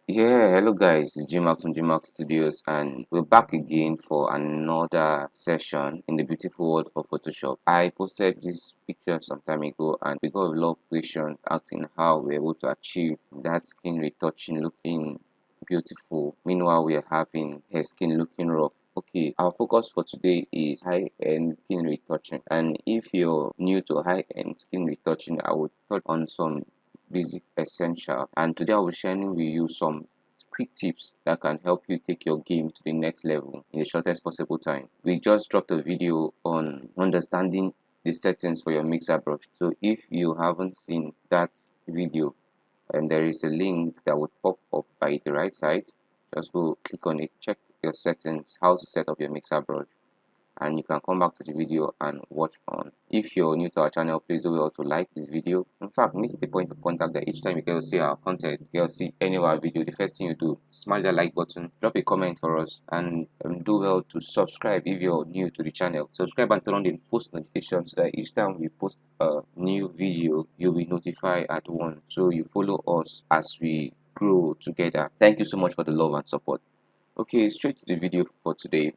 Yeah, hello guys, it's GMAX from GMAX Studios, and we're back again for another session in the beautiful world of Photoshop. I posted this picture some time ago and we got a lot of questions asking how we're able to achieve that skin retouching looking beautiful. Meanwhile, we are having her skin looking rough. Okay, our focus for today is high-end skin retouching, and if you're new to high-end skin retouching, I would touch on some basic essential, and today I'll be sharing with you some quick tips that can help you take your game to the next level in the shortest possible time. We just dropped a video on understanding the settings for your mixer brush, so if you haven't seen that video, there is a link that would pop up by the right side. Just go click on it, check your settings, how to set up your mixer brush, and you can come back to the video and watch on. If you're new to our channel, please do well to like this video. In fact, make it a point of contact that each time you get to see our content, you get to see any of our video, the first thing you do, smash that like button, drop a comment for us, and do well to subscribe if you're new to the channel. Subscribe and turn on the post notifications so that each time we post a new video, you'll be notified at once, so you follow us as we grow together. Thank you so much for the love and support. Okay, straight to the video for today.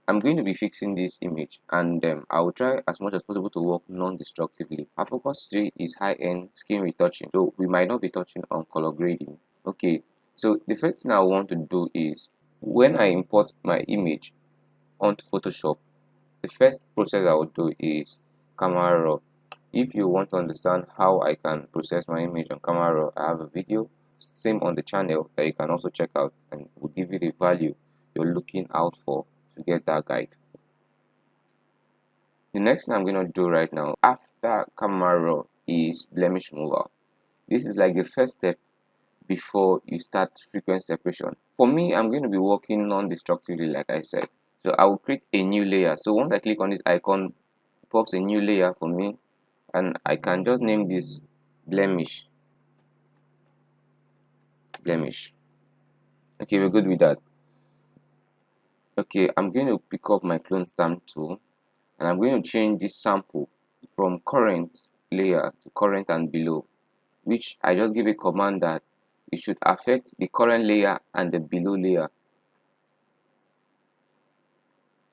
I'm going to be fixing this image, and I will try as much as possible to work non-destructively. Our focus today is high-end skin retouching, so we might not be touching on color grading. Okay, so the first thing I want to do is, when I import my image onto Photoshop, the first process I will do is Camera Raw. If you want to understand how I can process my image on Camera Raw, I have a video, same on the channel, that you can also check out, and will give you the value you're looking out for to get that guide. The next thing I'm going to do right now after Camera Raw is Blemish Mover. This is like the first step before you start frequency separation. For me, I'm going to be working non-destructively, like I said. So I will create a new layer. So once I click on this icon, it pops a new layer for me, and I can just name this Blemish. Okay, we're good with that. Okay, I'm going to pick up my clone stamp tool, and I'm going to change this sample from current layer to current and below, which I just give a command that it should affect the current layer and the below layer.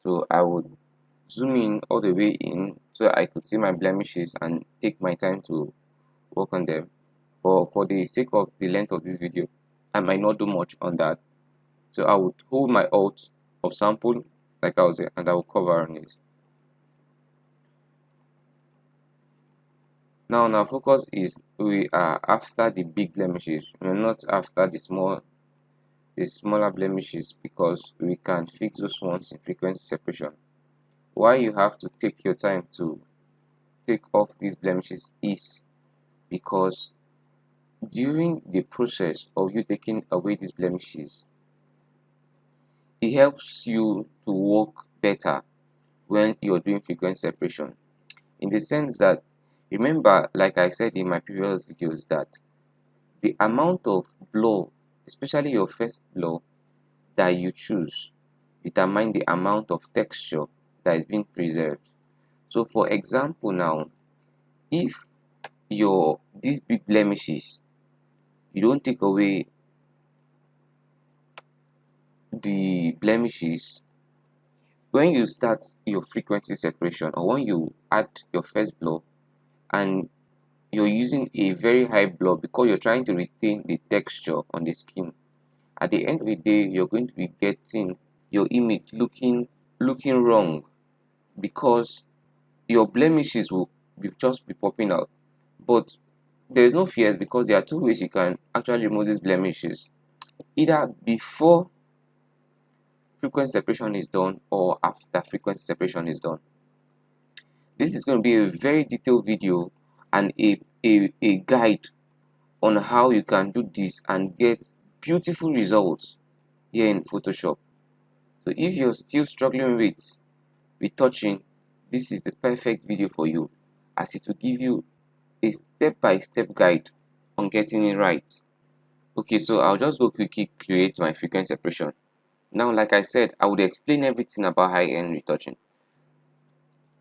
So I would zoom in all the way in so I could see my blemishes and take my time to work on them. But for the sake of the length of this video, I might not do much on that. So I would hold my alt of sample, like I was saying, and I will cover on it. Now our focus is we are after the big blemishes. We're not after the smaller blemishes, because we can fix those ones in frequency separation. Why you have to take your time to take off these blemishes is because during the process of you taking away these blemishes, it helps you to work better when you're doing frequency separation, in the sense that, remember, like I said in my previous videos, that the amount of blur, especially your first blur that you choose, determine the amount of texture that is being preserved. So for example, now if these big blemishes, you don't take away the blemishes, when you start your frequency separation, or when you add your first blur and you're using a very high blur because you're trying to retain the texture on the skin, at the end of the day you're going to be getting your image looking wrong, because your blemishes will just be popping out. But there is no fears, because there are two ways you can actually remove these blemishes: either before frequency separation is done or after frequency separation is done. This is going to be a very detailed video and a guide on how you can do this and get beautiful results here in Photoshop. So if you're still struggling with retouching, this is the perfect video for you, as it will give you a step-by-step guide on getting it right. Okay, so I'll just go quickly create my frequency separation. Now, like I said, I would explain everything about high-end retouching.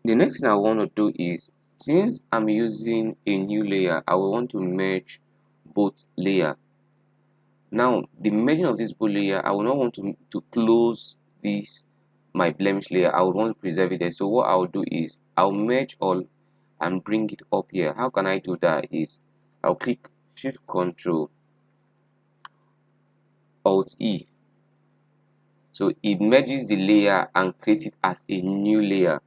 The next thing I want to do is, since I'm using a new layer, I will want to merge both layers. Now the merging of this bold layer, I will not want to close this my blemish layer. I would want to preserve it there. So what I'll do is I'll merge all and bring it up here. How can I do that? Is I'll click Shift Control Alt E. So it merges the layer and creates it as a new layer.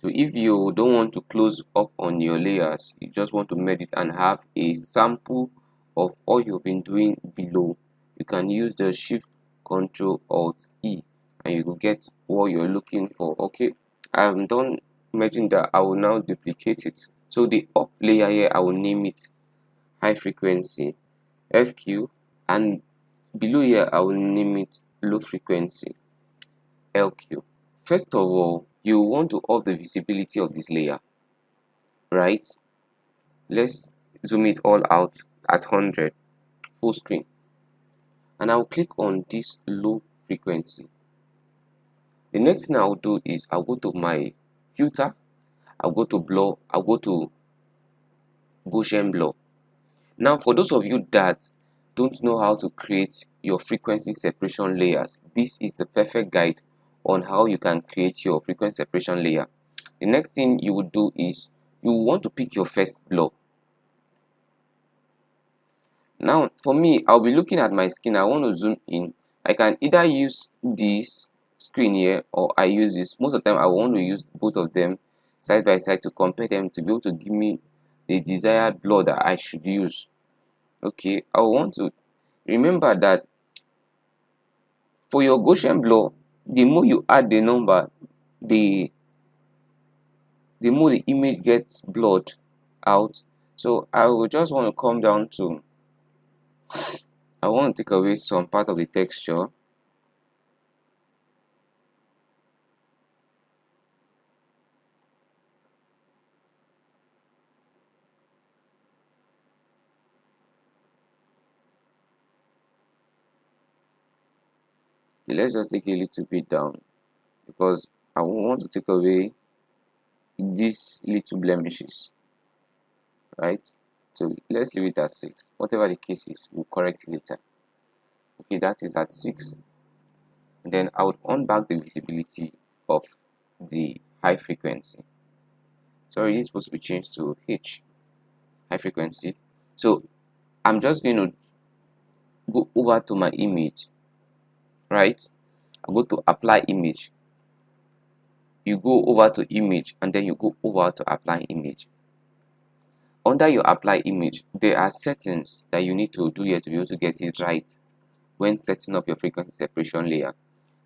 So if you don't want to close up on your layers, you just want to merge it and have a sample of all you've been doing below, you can use the Shift Control Alt E and you will get what you're looking for. Okay, I'm done merging that. I will now duplicate it. So the up layer here, I will name it high frequency FQ, and below here I will name it low frequency LQ. First of all, you want to off the visibility of this layer, right? Let's zoom it all out at 100 full screen, and I'll click on this low frequency. The next thing I'll do is I'll go to my filter, I'll go to blur, I'll go to Gaussian Blur. Now for those of you that don't know how to create your frequency separation layers, this is the perfect guide on how you can create your frequency separation layer. The next thing you would do is you want to pick your first blur. Now for me, I'll be looking at my screen. I want to zoom in. I can either use this screen here or I use this. Most of the time I want to use both of them side by side to compare them to be able to give me the desired blur that I should use. Okay, I want to remember that for your Gaussian blur, the more you add the number, the more the image gets blurred out. So I will just want to come down to, I want to take away some part of the texture. Let's just take a little bit down because I want to take away these little blemishes, right? So let's leave it at 6. Whatever the case is, we'll correct it later. Okay, that is at 6. And then I would unback the visibility of the high frequency. Sorry, this is supposed to be changed to H, high frequency. So I'm just going to go over to my image, right? I go to apply image. You go over to image and then you go over to apply image. Under your apply image, there are settings that you need to do here to be able to get it right when setting up your frequency separation layer.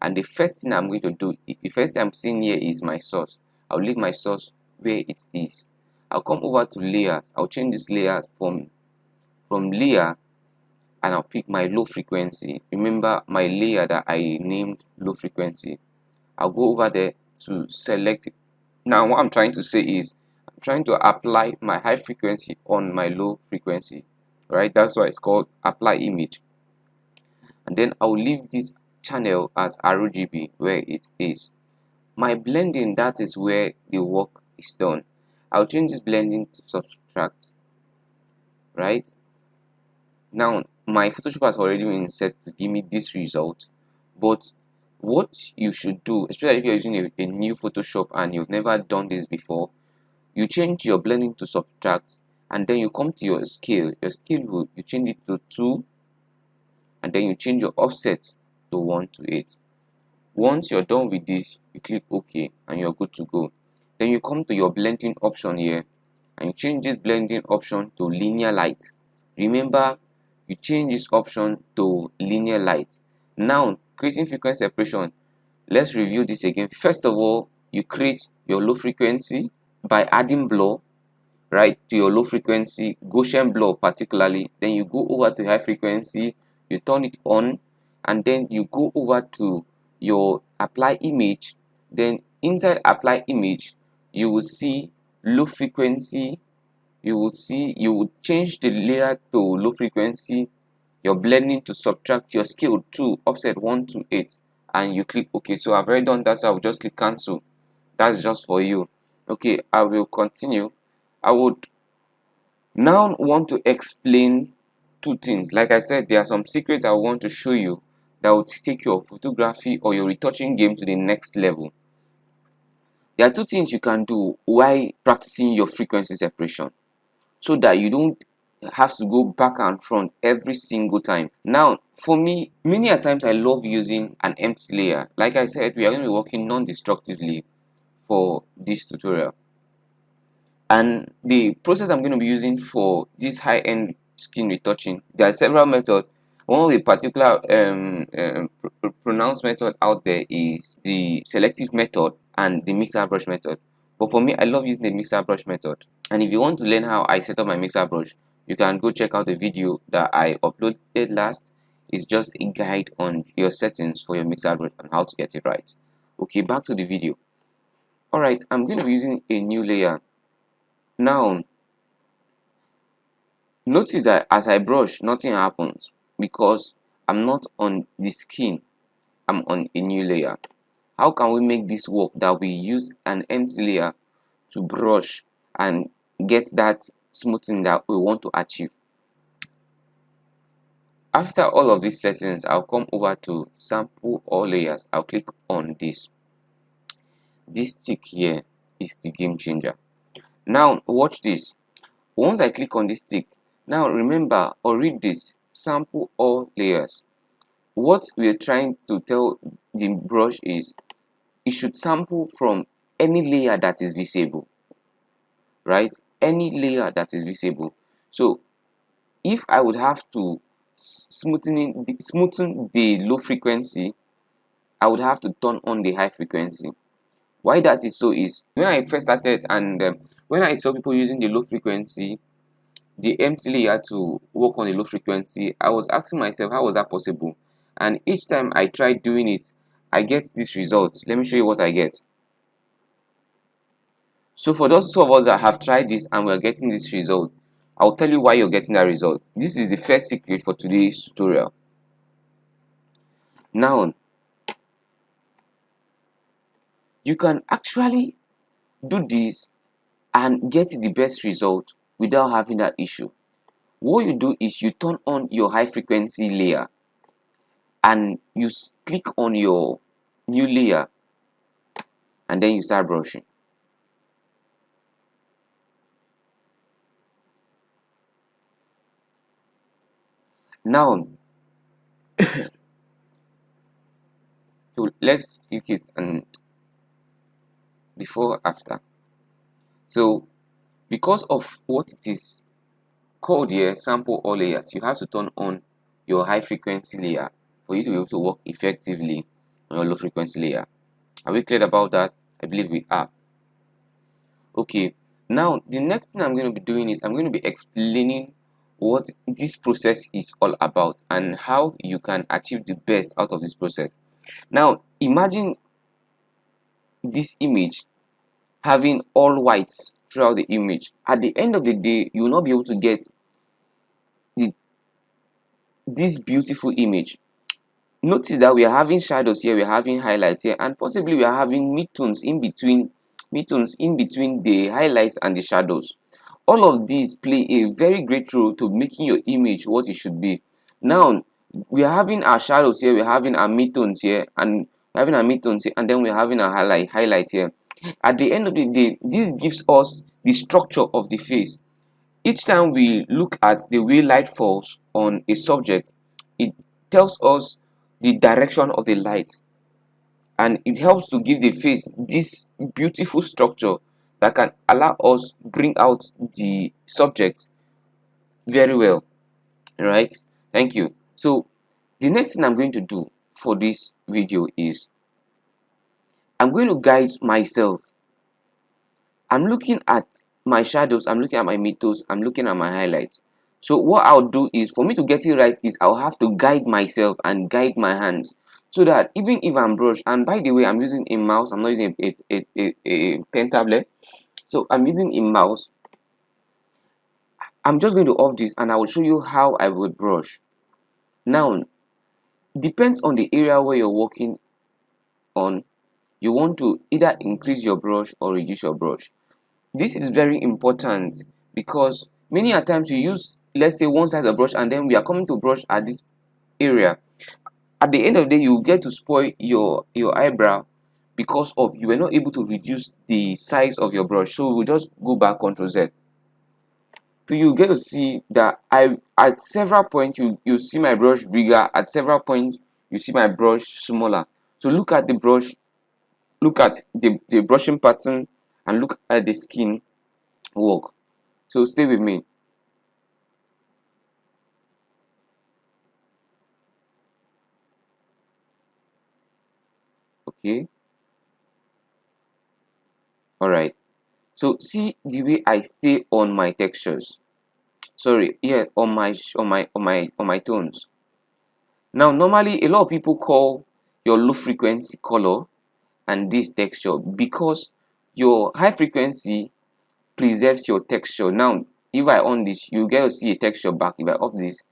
And the first thing I'm going to do, the first thing I'm seeing here is my source. I'll leave my source where it is. I'll come over to layers. I'll change this layer from layer, and I'll pick my low frequency. Remember my layer that I named low frequency. I'll go over there to select it. Now what I'm trying to say is I'm trying to apply my high frequency on my low frequency, right? That's why it's called apply image. And then I'll leave this channel as RGB where it is. My blending, that is where the work is done. I'll change this blending to subtract, right? Now my Photoshop has already been set to give me this result, but what you should do, especially if you're using a new Photoshop and you've never done this before, you change your blending to subtract and then you come to your scale. Your scale, you change it to 2 and then you change your offset to 1:8. Once you're done with this, you click OK and you're good to go. Then you come to your blending option here and you change this blending option to linear light. Remember, you change this option to linear light. Now, creating frequency separation, let's review this again. First of all, you create your low frequency by adding blur, right, to your low frequency, Gaussian blur particularly. Then you go over to high frequency, you turn it on, and then you go over to your apply image. Then inside apply image, you will see low frequency. You would change the layer to low frequency, your blending to subtract, your scale to offset 1:8, and you click OK. So I've already done that, so I'll just click cancel. That's just for you. Okay, I will continue. I would now want to explain two things. Like I said, there are some secrets I want to show you that will take your photography or your retouching game to the next level. There are two things you can do while practicing your frequency separation, so that you don't have to go back and front every single time. Now, for me, many a times I love using an empty layer. Like I said, we are going to be working non-destructively for this tutorial. And the process I'm going to be using for this high-end skin retouching, there are several methods. One of the particular pronounced method out there is the selective method and the mixer brush method. But for me, I love using the mixer brush method. And if you want to learn how I set up my mixer brush, you can go check out the video that I uploaded last. It's just a guide on your settings for your mixer brush and how to get it right. Okay, back to the video. Alright, I'm going to be using a new layer. Now, notice that as I brush, nothing happens because I'm not on the skin, I'm on a new layer. How can we make this work that we use an empty layer to brush and get that smoothing that we want to achieve? After all of these settings, I'll come over to sample all layers. I'll click on this. This tick here is the game changer. Now watch this. Once I click on this tick, now remember or read this, sample all layers. What we are trying to tell the brush is it should sample from any layer that is visible, right? Any layer that is visible. So if I would have to smoothen the low frequency, I would have to turn on the high frequency. Why that is so is when I first started and when I saw people using the low frequency, the empty layer to work on the low frequency, I was asking myself, how was that possible? And each time I tried doing it, I get this result. Let me show you what I get. So for those two of us that have tried this and we're getting this result, I'll tell you why you're getting that result. This is the first secret for today's tutorial. Now, you can actually do this and get the best result without having that issue. What you do is you turn on your high frequency layer and you click on your new layer and then you start brushing. Now so let's click it and before after. So because of what it is called here, sample all layers, you have to turn on your high frequency layer for you to be able to work effectively on your low frequency layer. Are we clear about that? I believe we are. Okay, now the next thing I'm going to be doing is I'm going to be explaining what this process is all about and how you can achieve the best out of this process. Now imagine this image having all white throughout the image. At the end of the day, you will not be able to get this beautiful image. Notice that we are having shadows here, we are having highlights here, and possibly we are having midtones in between the highlights and the shadows. All of these play a very great role to making your image what it should be. Now we are having our shadows here, we are having our midtones here, and then we are having our highlight here. At the end of the day, this gives us the structure of the face. Each time we look at the way light falls on a subject, it tells us the direction of the light, and it helps to give the face this beautiful structure that can allow us bring out the subject very well. Right? Thank you. So the next thing I'm going to do for this video is I'm going to guide myself. I'm looking at my shadows, I'm looking at my midtones, I'm looking at my highlights. So what I'll do is, for me to get it right, is I'll have to guide myself and guide my hands, so that even if I'm brushed, and by the way, I'm using a mouse, I'm not using a pen tablet, so I'm using a mouse. I'm just going to off this and I will show you how I would brush. Now, depends on the area where you're working on. You want to either increase your brush or reduce your brush. This is very important because many a times you use let's say one side of brush, and then we are coming to brush at this area. At the end of the day, you get to spoil your eyebrow because of you were not able to reduce the size of your brush. So we'll just go back, Ctrl Z. So you get to see that at several points you see my brush bigger, at several points you see my brush smaller. So look at the brush, look at the brushing pattern, and look at the skin work. So stay with me. Okay, all right. So see the way I stay on my textures. Sorry, yeah, on my tones. Now normally a lot of people call your low frequency color and this texture because your high frequency preserves your texture. Now if I on this, you get to see a texture back. If I off this,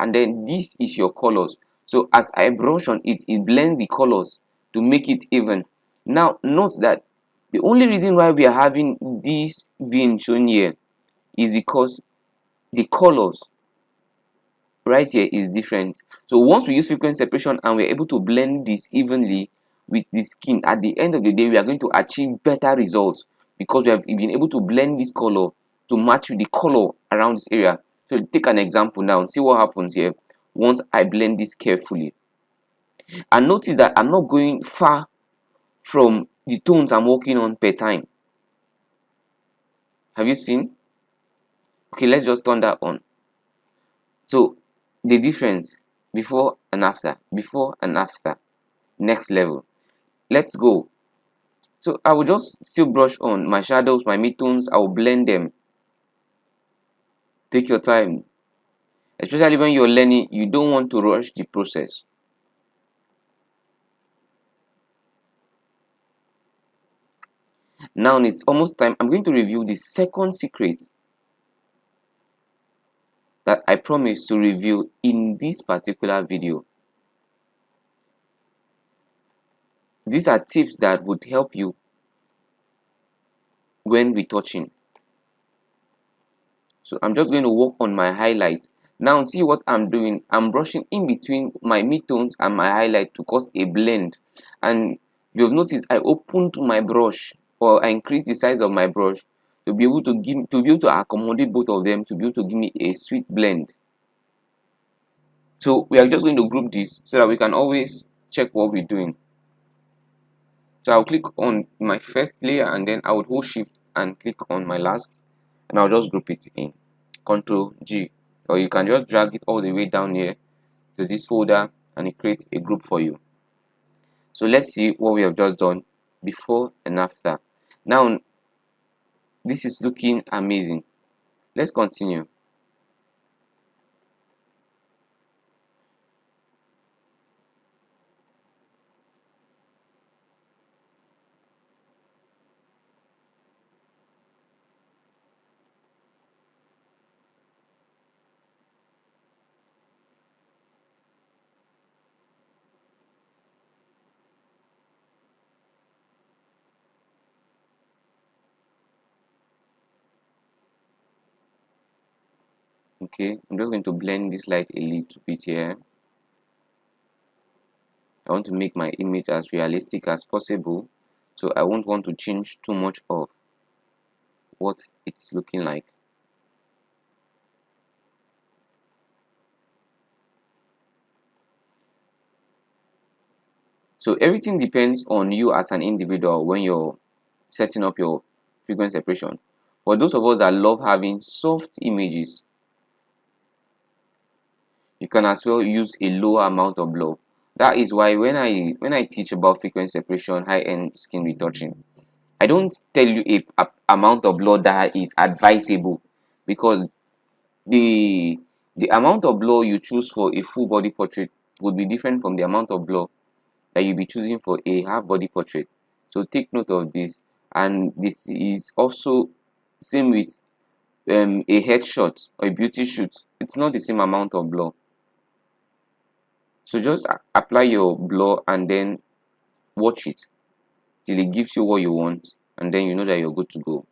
and then this is your colors. So as I brush on it, it blends the colors to make it even. Now note that the only reason why we are having this vein shown here is because the colors right here is different. So once we use frequency separation and we're able to blend this evenly with the skin, at the end of the day we are going to achieve better results because we have been able to blend this color to match with the color around this area. So take an example now and see what happens here once I blend this carefully. And notice that I'm not going far from the tones I'm working on per time. Have you seen? Okay, let's just turn that on. So the difference before and after, next level. Let's go. So I will just still brush on my shadows, my midtones. I will blend them. Take your time, especially when you're learning. You don't want to rush the process. Now it's almost time. I'm going to review the second secret that I promised to reveal in this particular video. These are tips that would help you when retouching. So I'm just going to work on my highlight. Now see what I'm doing. I'm brushing in between my midtones and my highlight to cause a blend. And you've noticed I opened my brush, or I increased the size of my brush to be able to accommodate both of them, to be able to give me a sweet blend. So we are just going to group this so that we can always check what we're doing. So I'll click on my first layer and then I would hold shift and click on my last, and I'll just group it in. Ctrl G, or you can just drag it all the way down here to this folder and it creates a group for you. So let's see what we have just done before and after. Now this is looking amazing. Let's continue. Okay, I'm just going to blend this light a little bit here. I want to make my image as realistic as possible, so I won't want to change too much of what it's looking like. So everything depends on you as an individual when you're setting up your frequency separation. For those of us that love having soft images, you can as well use a lower amount of blur. That is why when I teach about frequency separation, high-end skin retouching, I don't tell you a amount of blur that is advisable, because the amount of blur you choose for a full body portrait would be different from the amount of blur that you'll be choosing for a half body portrait. So take note of this. And this is also same with a headshot or a beauty shoot. It's not the same amount of blur. So just apply your blur and then watch it till it gives you what you want, and then you know that you're good to go.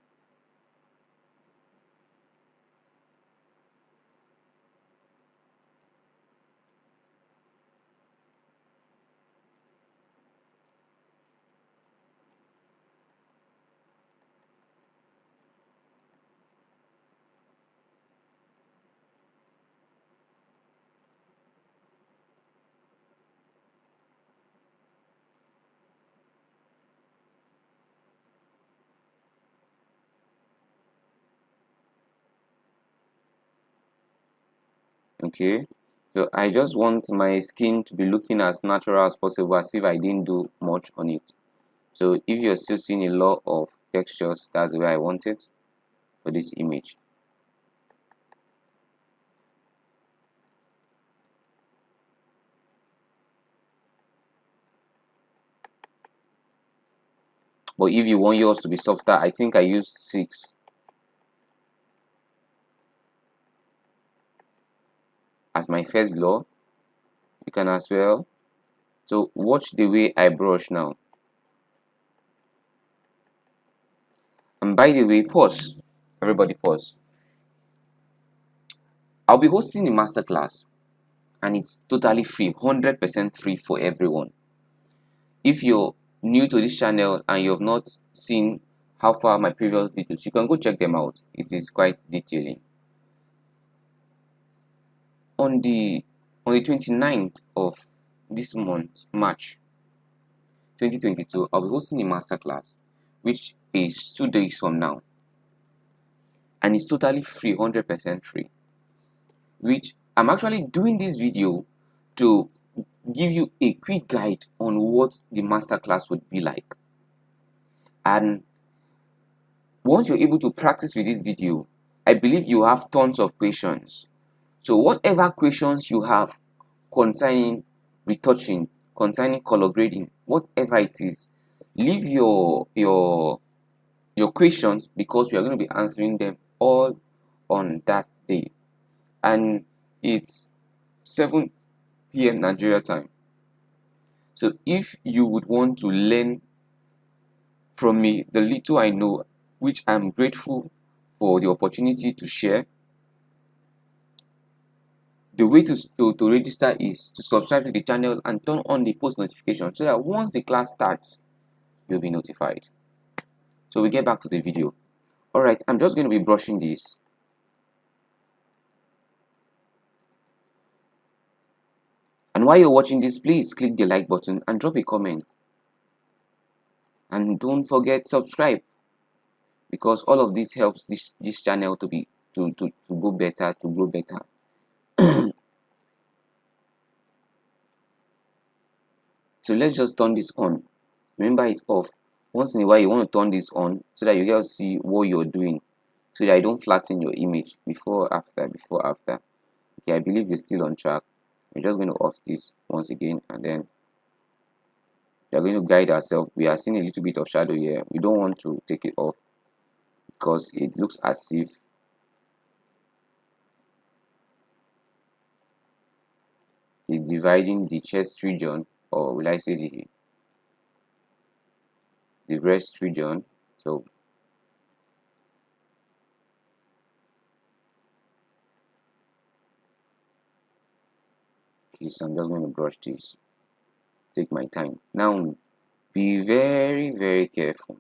Okay, so I just want my skin to be looking as natural as possible, as if I didn't do much on it. So if you're still seeing a lot of textures, that's the way I want it for this image. But if you want yours to be softer, I think I used 6 as my first blur. You can as well. So watch the way I brush now. And by the way, pause. Everybody pause. I'll be hosting a masterclass and it's totally free, 100% free for everyone. If you're new to this channel and you have not seen how far my previous videos, you can go check them out. It is quite detailing. On the 29th of this month, March 2022, I'll be hosting a masterclass, which is 2 days from now. And it's totally free, 100% free. Which I'm actually doing this video to give you a quick guide on what the masterclass would be like. And once you're able to practice with this video, I believe you have tons of questions. So whatever questions you have concerning retouching, concerning color grading, whatever it is, leave your questions, because we are going to be answering them all on that day. And it's 7 p.m. Nigeria time. So if you would want to learn from me the little I know, which I'm grateful for the opportunity to share, the way to register is to subscribe to the channel and turn on the post notification so that once the class starts, you'll be notified. So we get back to the video. Alright, I'm just going to be brushing this. And while you're watching this, please click the like button and drop a comment. And don't forget subscribe, because all of this helps this channel to go better, to grow better. So let's just turn this on. Remember, it's off. Once in a while you want to turn this on so that you can see what you're doing, so that you don't flatten your image before after. Okay, I believe you're still on track. We're just going to off this once again, and then we're going to guide ourselves. We are seeing a little bit of shadow here. We don't want to take it off because it looks as if it's dividing the chest region, or will I say the breast region. So okay, so I'm just going to brush this. Take my time. Now be very, very careful.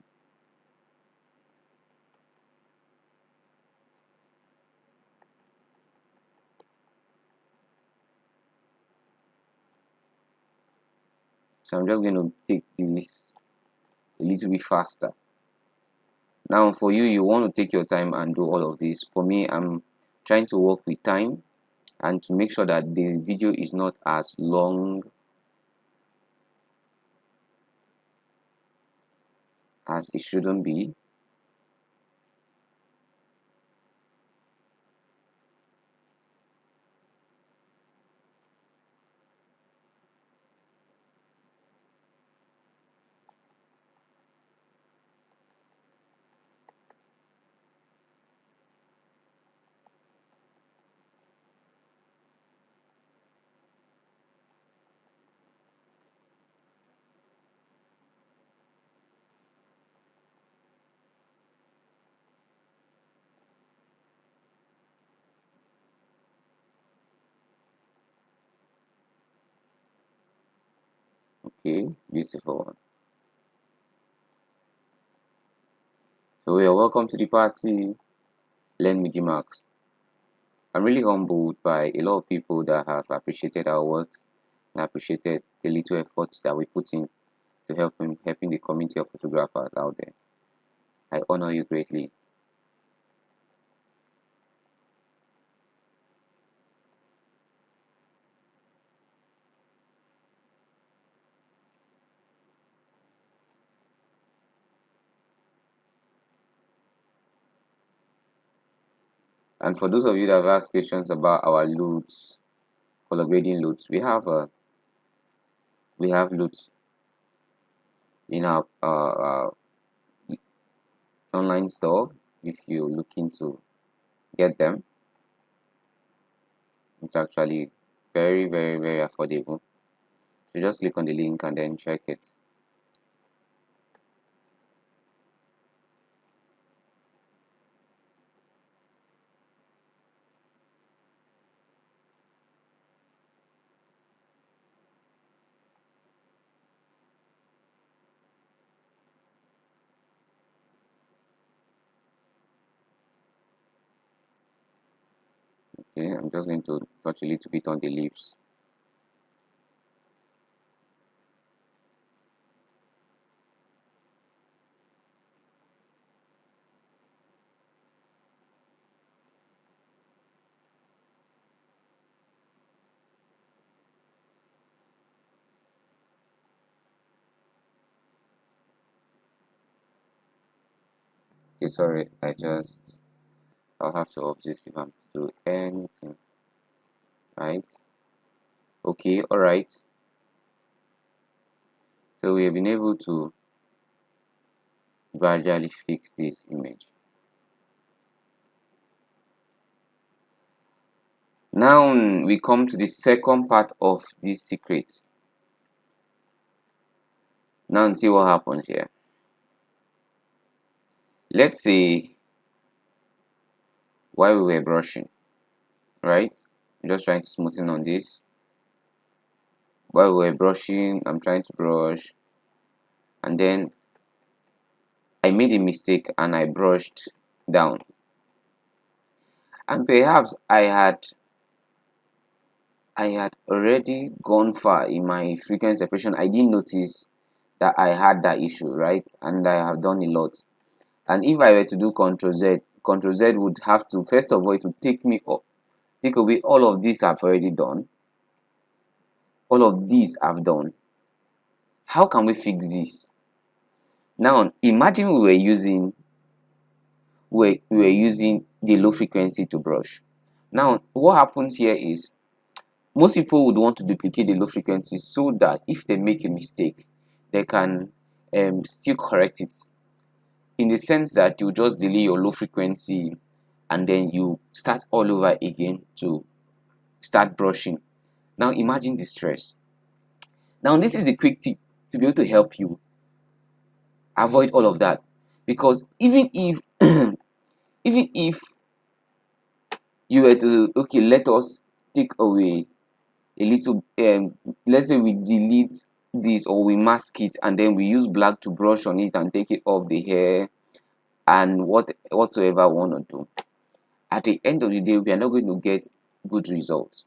So I'm just going to take this a little bit faster. Now for you, you want to take your time and do all of this. For me, I'm trying to work with time and to make sure that the video is not as long as it shouldn't be. Okay, beautiful. So you're welcome to the party. Learn with GMAX. I'm really humbled by a lot of people that have appreciated our work and appreciated the little efforts that we put in to helping the community of photographers out there. I honor you greatly. And for those of you that have asked questions about our loads, color grading loads, we have loads in our online store. If you're looking to get them, it's actually very affordable. So just click on the link and then check it. Okay, I'm just going to touch a little bit on the lips. Okay, sorry, I'll have to off this if I'm to do anything. Right? Okay, alright. So we have been able to gradually fix this image. Now we come to the second part of this secret. Now see what happens here. Let's say while we were brushing, right? I'm just trying to smoothen on this. While we were brushing, I'm trying to brush, and then I made a mistake and I brushed down. And perhaps I had already gone far in my frequency separation. I didn't notice that I had that issue, right? And I have done a lot. And if I were to do Control Z would have to, first of all, it would take away all of this I've already done. All of these I've done. How can we fix this? Now, imagine we were using the low frequency to brush. Now, what happens here is most people would want to duplicate the low frequency so that if they make a mistake, they can still correct it. In the sense that you just delay your low frequency and then you start all over again to start brushing. Now imagine the stress. Now this is a quick tip to be able to help you avoid all of that, because even if even if you were to, okay, let us take away a little, let's say we delete this or we mask it and then we use black to brush on it and take it off the hair and whatsoever we want to do, at the end of the day we are not going to get good results.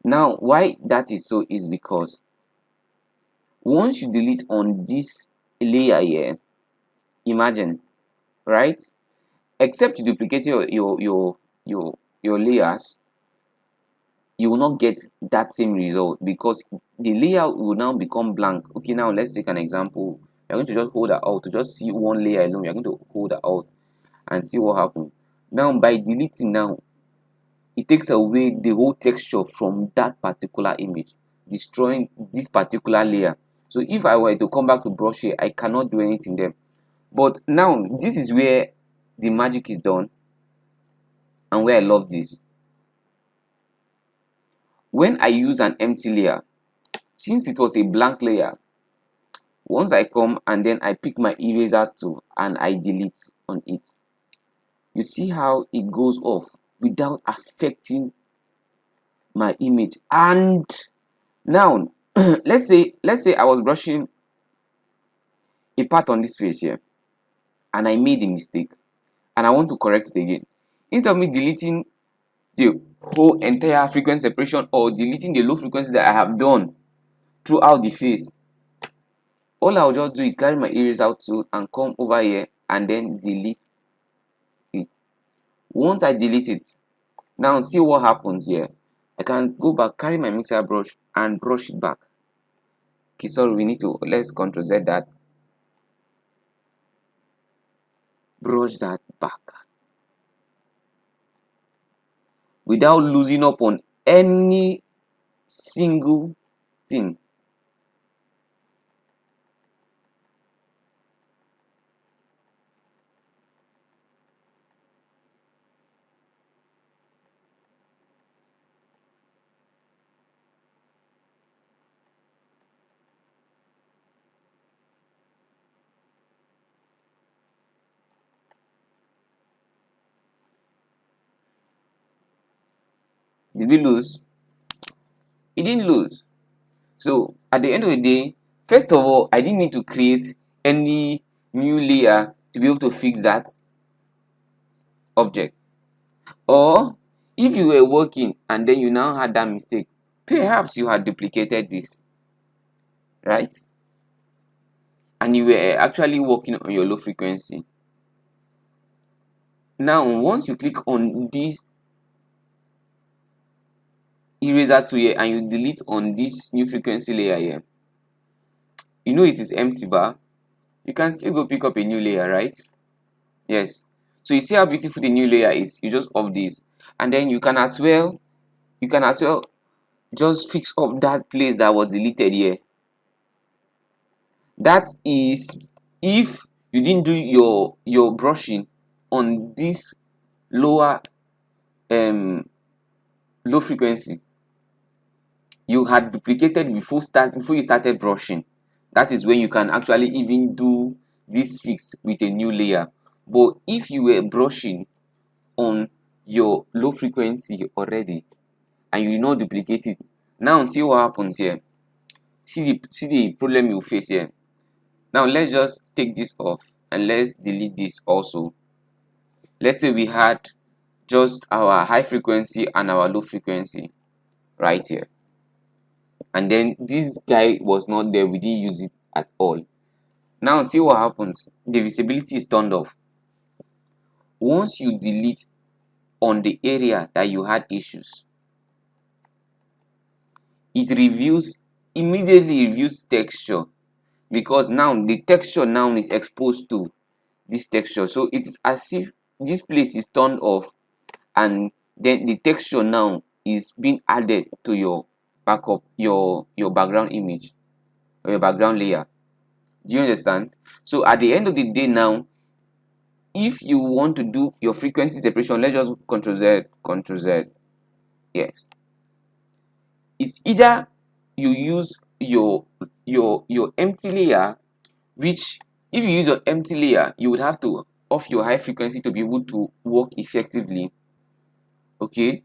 Now why that is so is because once you delete on this layer here, imagine, right, except you duplicate your layers, you will not get that same result because the layer will now become blank. Okay, now let's take an example. You're going to just hold that out to just see one layer alone. You're going to hold that out and see what happens. Now by deleting, now it takes away the whole texture from that particular image, destroying this particular layer. So if I were to come back to brush here, I cannot do anything there. But now this is where the magic is done and where I love this. When I use an empty layer, since it was a blank layer, once I come and then I pick my eraser tool and I delete on it, you see how it goes off without affecting my image. And now let's say I was brushing a part on this face here and I made a mistake and I want to correct it again. Instead of me deleting the whole entire frequency separation or deleting the low frequency that I have done throughout the face, all I'll just do is carry my eraser tool and come over here and then delete it. Once I delete it, now see what happens here. I can go back, carry my mixer brush and brush it back. Okay, sorry, let's Ctrl Z that. brush that back without losing up on any single thing. Did we lose? It didn't lose. So at the end of the day, first of all, I didn't need to create any new layer to be able to fix that object. Or if you were working and then you now had that mistake, perhaps you had duplicated this, right? And you were actually working on your low frequency. Now, once you click on this eraser tool here and you delete on this new frequency layer here, you know it is empty bar. You can still go pick up a new layer, right? Yes. So you see how beautiful the new layer is. You just off this, and then you can as well just fix up that place that was deleted here. That is if you didn't do your brushing on this lower low frequency. You had duplicated before you started brushing. That is when you can actually even do this fix with a new layer. But if you were brushing on your low frequency already and you did not duplicate it, now see what happens here. See the problem you face here. Now let's just take this off and let's delete this also. Let's say we had just our high frequency and our low frequency right here, and then this guy was not there, we didn't use it at all. Now see what happens. The visibility is turned off. Once you delete on the area that you had issues, it immediately reviews texture, because now the texture now is exposed to this texture. So it is as if this place is turned off and then the texture now is being added to your backup, your background image or your background layer. Do you understand? So at the end of the day now, if you want to do your frequency separation, let's just Ctrl Z. Yes, it's either you use your empty layer, which if you use your empty layer, you would have to off your high frequency to be able to work effectively. Okay,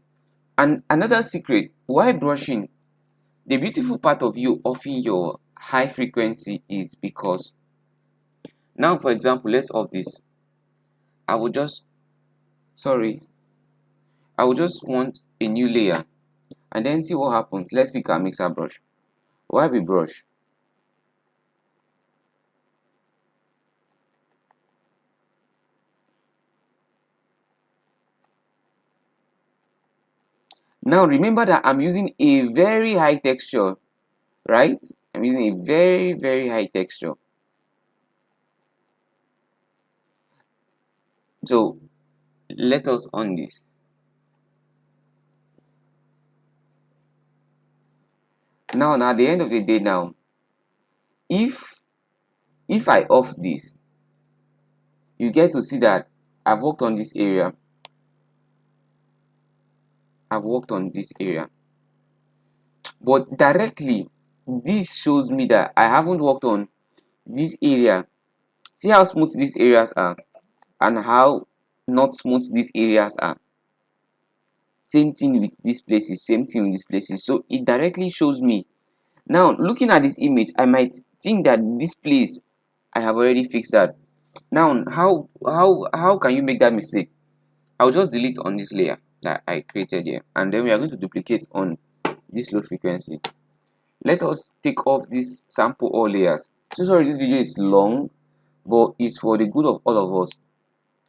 and another secret why brushing, the beautiful part of you offing your high frequency is because now, for example, let's off this. I will just want a new layer and then see what happens. Let's pick our mixer brush. Why we brush? Now remember that I'm using a very high texture, right? I'm using a very, very high texture. So let us on this. Now at the end of the day now, if I off this, you get to see that I've worked on this area. But directly this shows me that I haven't worked on this area. See how smooth these areas are and how not smooth these areas are. Same thing with these places, same thing with these places. So it directly shows me. Now looking at this image, I might think that this place I have already fixed that. Now how can you make that mistake? I'll just delete on this layer that I created here, and then we are going to duplicate on this low frequency. Let us take off this sample all layers. So sorry this video is long, but it's for the good of all of us.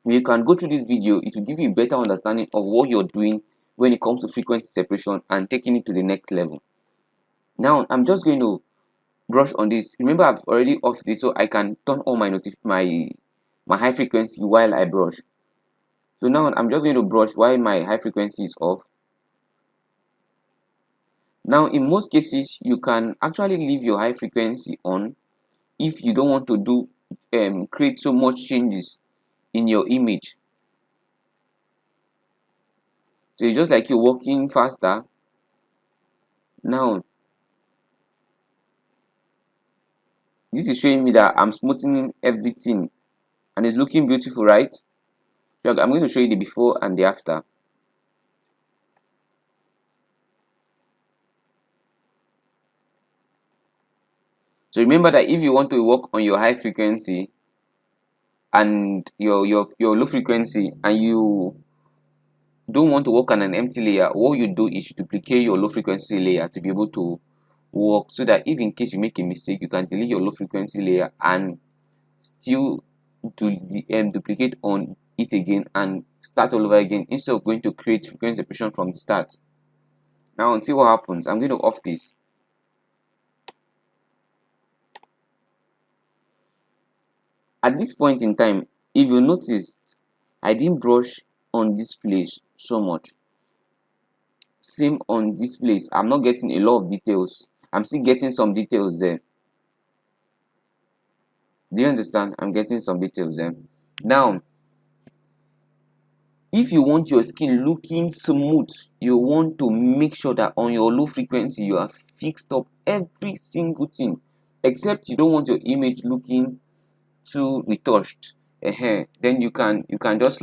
When you can go through this video, it will give you a better understanding of what you're doing when it comes to frequency separation and taking it to the next level. Now I'm just going to brush on this. Remember I've already off this, so I can turn on my my high frequency while I brush. So now I'm just going to brush while my high frequency is off. Now in most cases you can actually leave your high frequency on if you don't want to do create so much changes in your image. So it's just like you're walking faster. Now this is showing me that I'm smoothing everything and it's looking beautiful, right? So I'm going to show you the before and the after. So remember that if you want to work on your high frequency and your low frequency, and you don't want to work on an empty layer, what you do is you duplicate your low frequency layer to be able to work, so that if in case you make a mistake, you can delete your low frequency layer and still do the duplicate on it again and start all over again, instead of going to create frequency separation from the start. Now and see what happens. I'm going to off this. At this point in time, if you noticed, I didn't brush on this place so much. Same on this place. I'm not getting a lot of details. I'm still getting some details there. Do you understand? I'm getting some details there. Now, if you want your skin looking smooth, you want to make sure that on your low frequency you have fixed up every single thing, except you don't want your image looking too retouched. Then you can just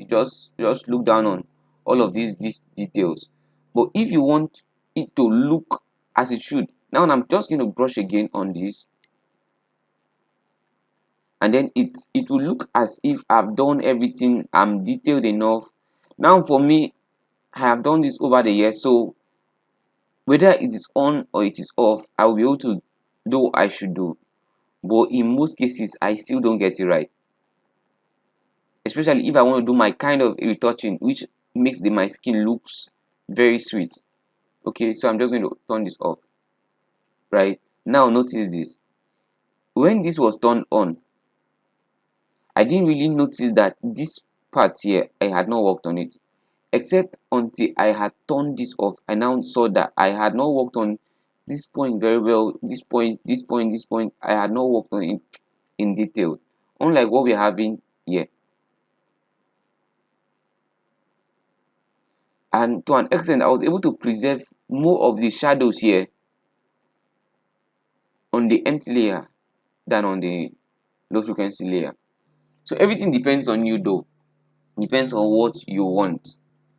just look down on all of these details. But if you want it to look as it should, now I'm just going to brush again on this, and then it will look as if I've done everything, I'm detailed enough. Now for me, I have done this over the years, so whether it is on or it is off, I will be able to do what I should do. But in most cases, I still don't get it right, especially if I want to do my kind of retouching, which makes my skin looks very sweet. Okay, so I'm just going to turn this off. Right now, notice this. When this was turned on, I didn't really notice that this part here, I had not worked on it, except until I had turned this off. I now saw that I had not worked on this point very well. This point, I had not worked on it in detail, unlike what we're having here. And to an extent, I was able to preserve more of the shadows here on the empty layer than on the low frequency layer. So everything depends on you though. Depends on what you want.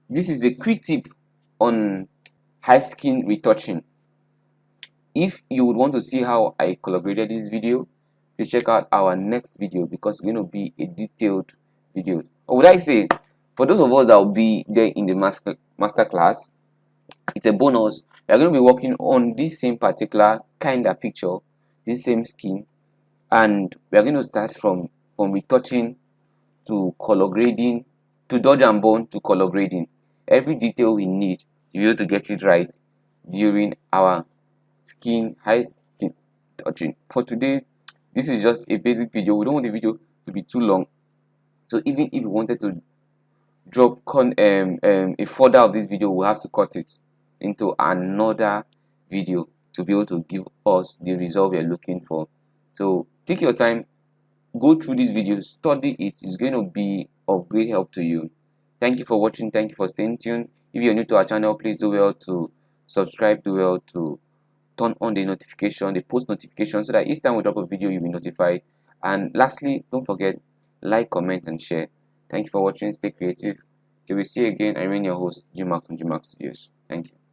This is a quick tip on high skin retouching. If you would want to see how I color graded this video, please check out our next video, because it's going to be a detailed video. Or would I say, for those of us that will be there in the master class, it's a bonus. We are going to be working on this same particular kind of picture, this same skin, and we are going to start from retouching to color grading to dodge and burn to color grading. Every detail we need to be able to get it right during our high skin touching. For today, this is just a basic video. We don't want the video to be too long, so even if you wanted to drop a further of this video, we'll have to cut it into another video to be able to give us the result we are looking for. So take your time, go through this video, study it. It's going to be of great help to you. Thank you for watching. Thank you for staying tuned. If you're new to our channel, please do well to subscribe, do well to turn on the notification, the post notification, so that each time we drop a video, you'll be notified. And lastly, don't forget, like, comment, and share. Thank you for watching. Stay creative. Till we see you again, I remain your host, GMAX from GMAX STUDIOZ. Thank you.